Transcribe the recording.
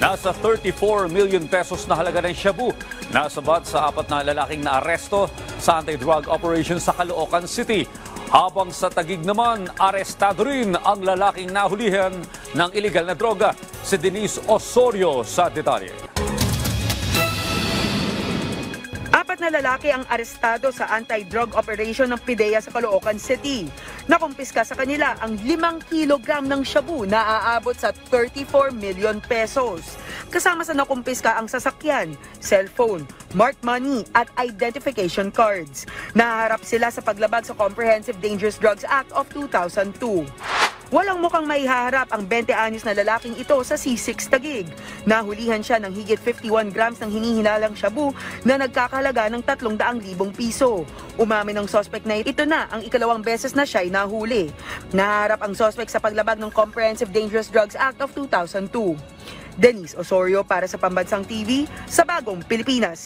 Nasa 34 million pesos na halaga ng shabu. Nasabat sa 4 na lalaking naaresto sa anti-drug operation sa Caloocan City. Habang sa Taguig naman, arestado rin ang lalaking nahulihan ng iligal na droga. Si Denise Osorio sa detalye. 4 na lalaki ang arestado sa anti-drug operation ng PIDEA sa Caloocan City. Nakumpiska sa kanila ang 5 kilogram ng shabu na aabot sa 34 million pesos. Kasama sa nakumpiska ang sasakyan, cellphone, marked money at identification cards. Naharap sila sa paglabag sa Comprehensive Dangerous Drugs Act of 2002. Walang mukhang maihaharap ang 20 anyos na lalaking ito sa C6 Taguig. Nahulihan siya ng higit 51 grams ng hinihinalang shabu na nagkakahalaga ng 300,000 piso. Umamin ng suspect na ito na ang ikalawang beses na siya'y nahuli. Naharap ang suspect sa paglabag ng Comprehensive Dangerous Drugs Act of 2002. Denise Osorio para sa Pambansang TV sa Bagong Pilipinas.